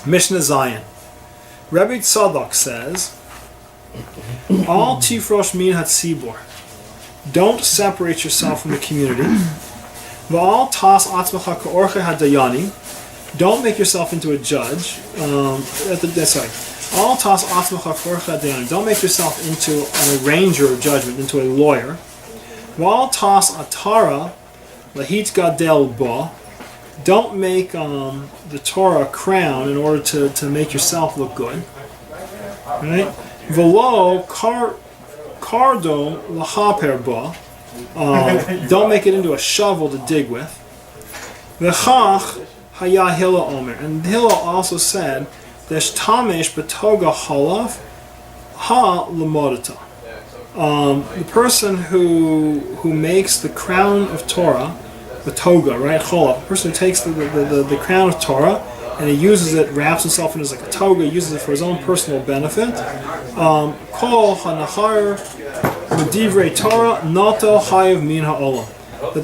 Mishnah Zion. Rebbe Tzadok says, Al tifrosh min hatzibor. Don't separate yourself from the community. V'al tas atzmacha ka'orche hadayani. Don't make yourself into a judge. Al tas atzmacha ka'orche hadayani. Don't make yourself into an arranger of judgment, into a lawyer. V'al tas atara lahit gadel ba. Don't make the Torah a crown in order to make yourself look good. Right? V'lo kardo lahaper ba. Don't make it into a shovel to dig with. V'chach haya Hillel omer. And Hillel also said, Desh tamesh betoga halav ha lemodata. The person who makes the crown of Torah, the toga, right? Chola. The person who takes the crown of Torah and he uses it, wraps himself in as like a toga, uses it for his own personal benefit. Kol hanachar medivrei Torah nato chayav min ha'olam.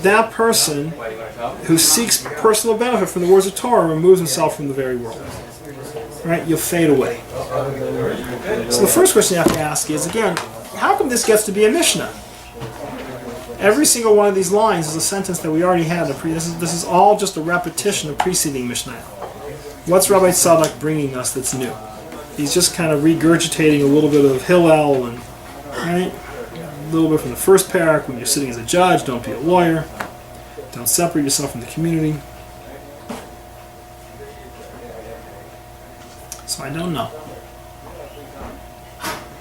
That person who seeks personal benefit from the words of Torah removes himself from the very world. Right? You'll fade away. So the first question you have to ask is, again, how come this gets to be a Mishnah? Every single one of these lines is a sentence that we already had. This is all just a repetition of preceding Mishnah. What's Rabbi Tzadok bringing us that's new? He's just kind of regurgitating a little bit of Hillel and right, a little bit from the first parak. When you're sitting as a judge, don't be a lawyer. Don't separate yourself from the community. So I don't know.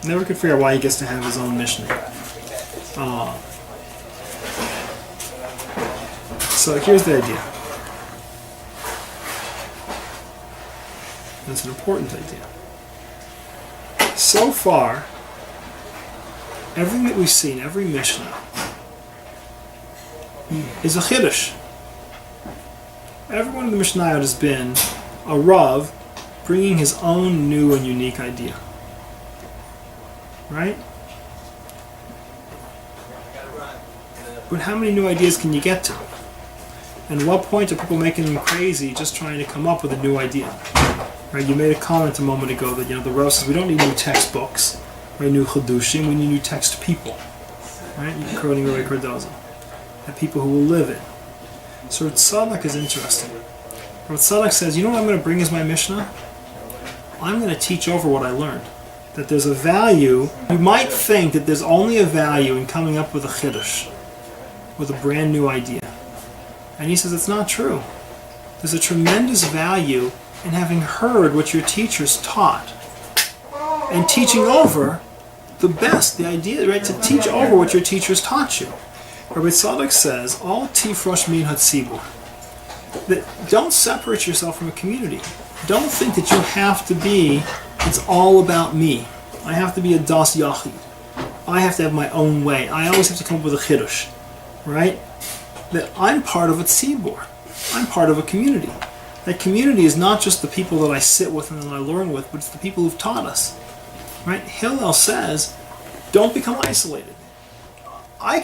Never could figure out why he gets to have his own Mishnah. So here's the idea. It's an important idea. So far, everything that we've seen, every Mishnah, is a Chiddush. Every one of the Mishnayot has been a Rav bringing his own new and unique idea. Right? But how many new ideas can you get to? And at what point are people making them crazy just trying to come up with a new idea? Right? You made a comment a moment ago that the Rav says we don't need new textbooks, right? New Chidushim, we need new text people. Right? You're quoting Rabbi Cardozo. And people who will live it. So Tzadok is interesting. Tzadok says, you know what I'm going to bring as my Mishnah? I'm going to teach over what I learned. That there's a value, you might think that there's only a value in coming up with a Chiddush, with a brand new idea. And he says it's not true. There's a tremendous value in having heard what your teachers taught and teaching over the best, the idea, right, to teach over what your teachers taught you. Rabbi Tzadok says, Al tifrosh min hatzibur. That don't separate yourself from a community. Don't think that you have to be, it's all about me. I have to be a das yachid. I have to have my own way. I always have to come up with a chiddush. Right? That I'm part of a tzibur. I'm part of a community. That community is not just the people that I sit with and that I learn with, but it's the people who've taught us. Right? Hillel says, don't become isolated. I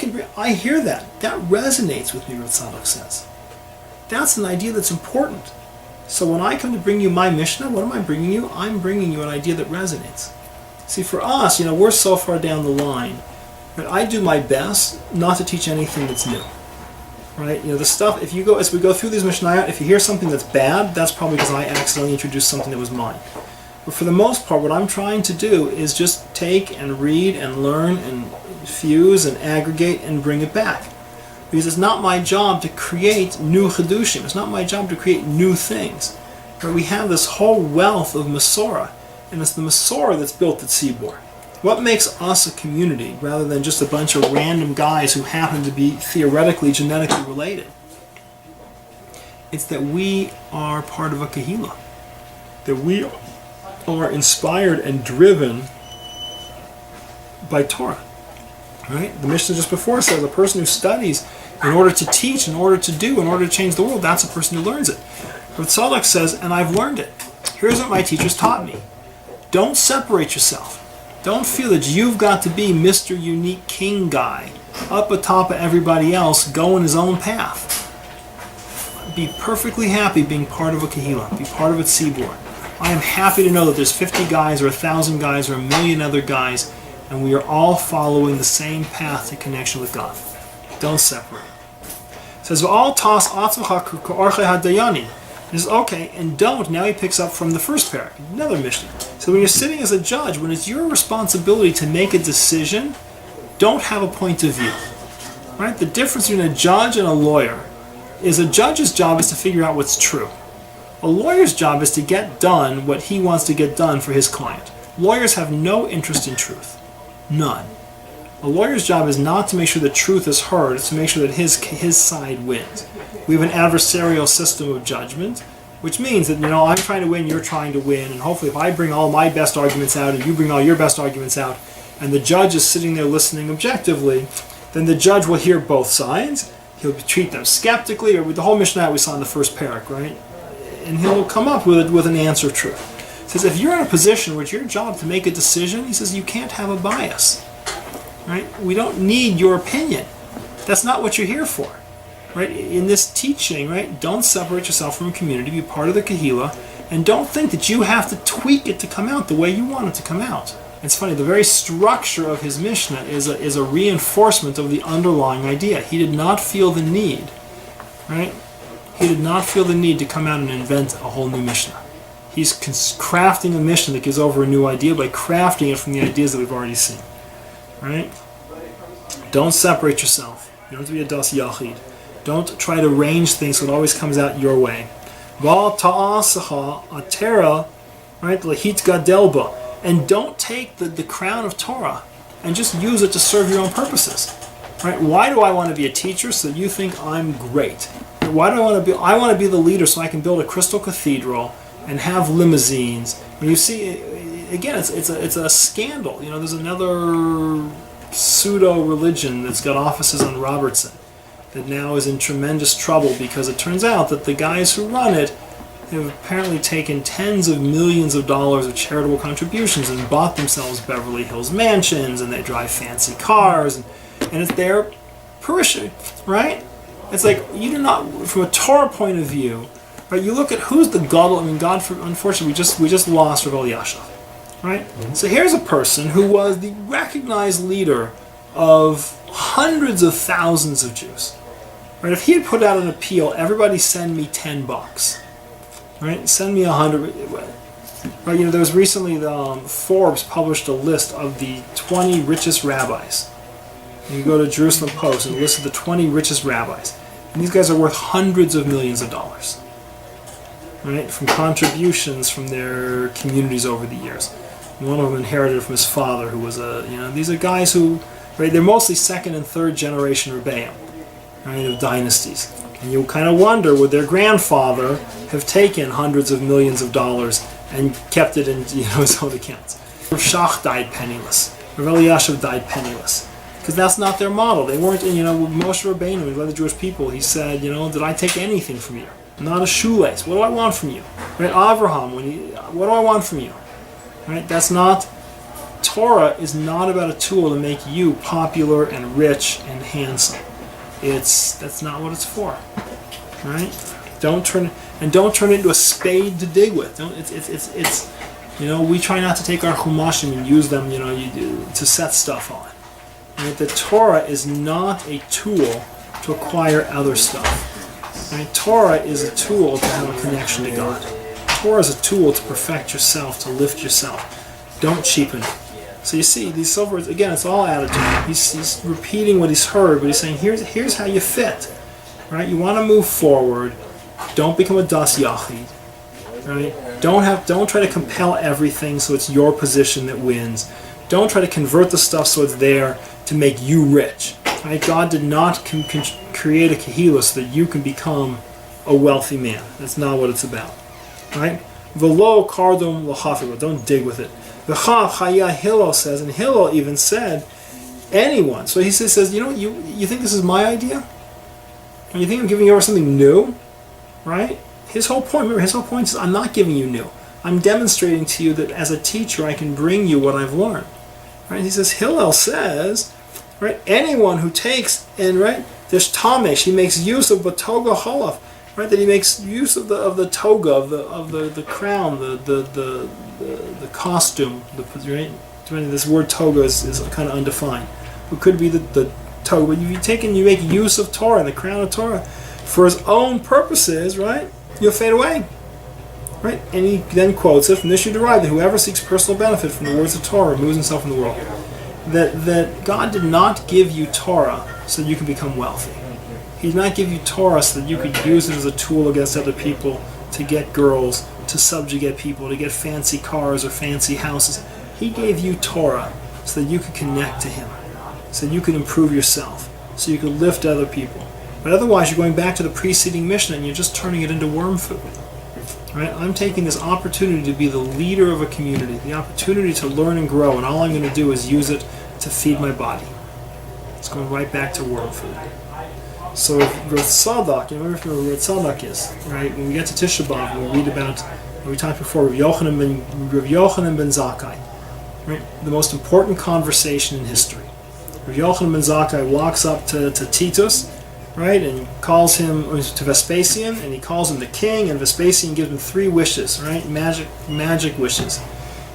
hear that. That resonates with me, Rav Tzadok says. That's an idea that's important. So when I come to bring you my Mishnah, what am I bringing you? I'm bringing you an idea that resonates. See, for us, we're so far down the line that I do my best not to teach anything that's new. Right? The stuff, as we go through these Mishnayot, if you hear something that's bad, that's probably because I accidentally introduced something that was mine. But for the most part, what I'm trying to do is just take and read and learn and fuse and aggregate and bring it back. Because it's not my job to create new Chidushim. It's not my job to create new things. But we have this whole wealth of Masorah, and it's the Masorah that's built at Tzibur. What makes us a community rather than just a bunch of random guys who happen to be theoretically, genetically related? It's that we are part of a Kehillah. That we are inspired and driven by Torah. Right? The Mishnah just before says a person who studies in order to teach, in order to do, in order to change the world, that's a person who learns it. But Tzadok says, and I've learned it. Here's what my teachers taught me. Don't separate yourself. Don't feel that you've got to be Mr. Unique King guy, up atop of everybody else, going his own path. Be perfectly happy being part of a Kehillah, be part of a Tzibur. I am happy to know that there's 50 guys or 1,000 guys or 1,000,000 other guys, and we are all following the same path to connection with God. Don't separate. It says, "V'al tas atzmacha k'orchei hadayani." He says, okay, and don't. Now he picks up from the first parak, another Mishnah. So when you're sitting as a judge, when it's your responsibility to make a decision, don't have a point of view. Right? The difference between a judge and a lawyer is a judge's job is to figure out what's true. A lawyer's job is to get done what he wants to get done for his client. Lawyers have no interest in truth. None. A lawyer's job is not to make sure the truth is heard, it's to make sure that his side wins. We have an adversarial system of judgment, which means that, I'm trying to win, you're trying to win, and hopefully if I bring all my best arguments out and you bring all your best arguments out, and the judge is sitting there listening objectively, then the judge will hear both sides, he'll treat them skeptically, or with the whole Mishnah we saw in the first parak, right? And he'll come up with an answer of truth. He says, if you're in a position where it's your job to make a decision, he says, you can't have a bias. Right? We don't need your opinion. That's not what you're here for. Right? In this teaching, right? Don't separate yourself from a community, be part of the kahila, and don't think that you have to tweak it to come out the way you want it to come out. It's funny, the very structure of his Mishnah is a reinforcement of the underlying idea. He did not feel the need, right? He did not feel the need to come out and invent a whole new Mishnah. He's crafting a Mishnah that gives over a new idea by crafting it from the ideas that we've already seen. Right? Don't separate yourself. You don't have to be a das yachid. Don't try to arrange things so it always comes out your way. Val ta'asacha atera, right? Lahit gadelba. And don't take the crown of Torah and just use it to serve your own purposes. Right? Why do I want to be a teacher? So you think I'm great. Why do I want to be? I want to be the leader so I can build a crystal cathedral and have limousines. When you see, again, it's a scandal. There's another pseudo religion that's got offices on Robertson that now is in tremendous trouble because it turns out that the guys who run it have apparently taken tens of millions of dollars of charitable contributions and bought themselves Beverly Hills mansions, and they drive fancy cars, and it's their parishioner, right? It's like, you do not, from a Torah point of view, right? You look at who's the gadol. Unfortunately, we just lost Rav Elyashiv, right? Mm-hmm. So here's a person who was the recognized leader of hundreds of thousands of Jews, right? If he had put out an appeal, everybody send me $10, right? Send me 100. Right? There was recently Forbes published a list of the 20 richest rabbis. You go to Jerusalem Post and listed the 20 richest rabbis, and these guys are worth hundreds of millions of dollars. Right, from contributions from their communities over the years. One of them inherited from his father, who was these are guys who, right, they're mostly second and third generation Rebbeim, right, of dynasties. And you kind of wonder, would their grandfather have taken hundreds of millions of dollars and kept it in his own accounts? Rav Shach died penniless. Rav Elyashiv died penniless. Because that's not their model. They weren't, Moshe Rabbeinu, when he led the Jewish people, he said, did I take anything from you? Not a shoelace. What do I want from you? Right? Avraham, what do I want from you? Right? That's not, Torah is not about a tool to make you popular and rich and handsome. That's not what it's for. Right? Don't turn it into a spade to dig with. We try not to take our chumashim and use them, to set stuff on. Right? The Torah is not a tool to acquire other stuff. Right? Torah is a tool to have a connection to God. Torah is a tool to perfect yourself, to lift yourself. Don't cheapen it. So you see, these silver words, again, it's all attitude. He's repeating what he's heard, but he's saying, here's how you fit. Right? You want to move forward. Don't become a das yachid. Right? Don't try to compel everything so it's your position that wins. Don't try to convert the stuff so it's there to make you rich. Right? God did not create a kahila so that you can become a wealthy man. That's not what it's about. Right? Velo kardom l'chafiba. Don't dig with it. V'cha chaya Hillel says, and Hillel even said, anyone. So he says, you think this is my idea? And you think I'm giving you over something new? Right? His whole point is, I'm not giving you new. I'm demonstrating to you that as a teacher I can bring you what I've learned. Right? He says, Hillel says, right, anyone who takes, and right, there's tamesh, he makes use of batoga holaf, right? That he makes use of the toga, of the crown, the costume. Right? This word toga is kind of undefined. It could be the toga. But if you take and you make use of Torah and the crown of Torah for his own purposes, right? You'll fade away. Right? And he then quotes it from this you derive that whoever seeks personal benefit from the words of Torah removes himself from the world. That God did not give you Torah so that you can become wealthy. He did not give you Torah so that you could use it as a tool against other people to get girls, to subjugate people, to get fancy cars or fancy houses. He gave you Torah so that you could connect to Him, so that you could improve yourself, so you could lift other people. But otherwise you're going back to the preceding mission and you're just turning it into worm food. Right? I'm taking this opportunity to be the leader of a community, the opportunity to learn and grow, and all I'm going to do is use it to feed my body. It's going right back to worm food. So Rav Tzadok, you remember who Rav Tzadok is, right? When we get to Tisha B'Av, we'll read about, we talked before, Rav Yochanan ben Zakkai, right? The most important conversation in history. Rav Yochanan ben Zakkai walks up to Titus, right, and he calls him to Vespasian, and he calls him the king, and Vespasian gives him 3 wishes, right? Magic wishes.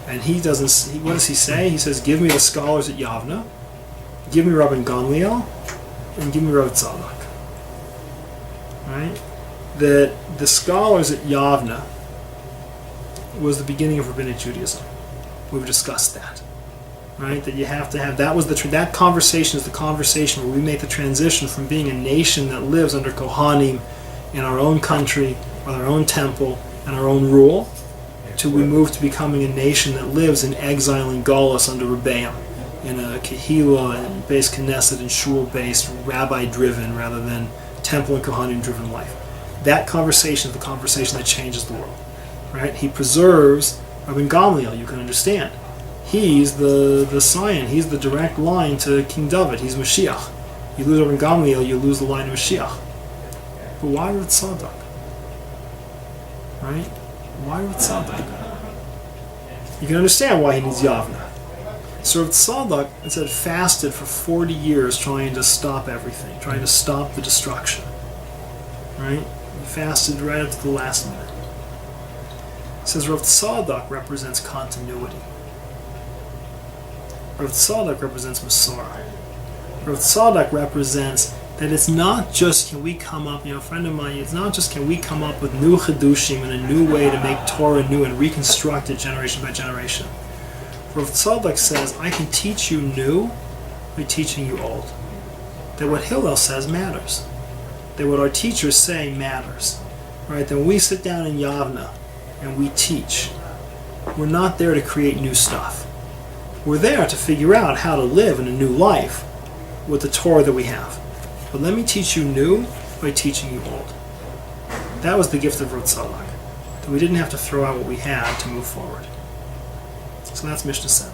And he doesn't. What does he say? He says, "Give me the scholars at Yavna, give me Rabban Gamliel, and give me Rav Tzadok." Right? That the scholars at Yavna was the beginning of Rabbinic Judaism. We've discussed that. Right? That you have to have, that was that conversation is the conversation where we make the transition from being a nation that lives under Kohanim in our own country, with our own temple, and our own rule, to we move to becoming a nation that lives in exile and Galus under Rebbeim, in a Kehillah and based Knesset and shul-based, rabbi-driven rather than temple and Kohanim-driven life. That conversation is the conversation that changes the world. Right? He preserves Rabban Gamliel, you can understand. He's the scion, he's the direct line to King David, he's Mashiach. You lose Rabban Gamliel, you lose the line of Mashiach. But why Rav Tzadok? Right? Why Rav Tzadok? You can understand why he needs Yavna. So Rav Tzadok, it said, fasted for 40 years trying to stop everything, trying to stop the destruction. Right? He fasted right up to the last minute. It says Rav Tzadok represents continuity. Rav Tzadok represents Masorah. Rav Tzadok represents that it's not just can we come up, a friend of mine, it's not just can we come up with new Chidushim and a new way to make Torah new and reconstruct it generation by generation. Rav Tzadok says, I can teach you new by teaching you old. That what Hillel says matters. That what our teachers say matters. Right? That when we sit down in Yavna and we teach, we're not there to create new stuff. We're there to figure out how to live in a new life with the Torah that we have. But let me teach you new by teaching you old. That was the gift of Rav Tzadok. That we didn't have to throw out what we had to move forward. So that's Mishnah 7.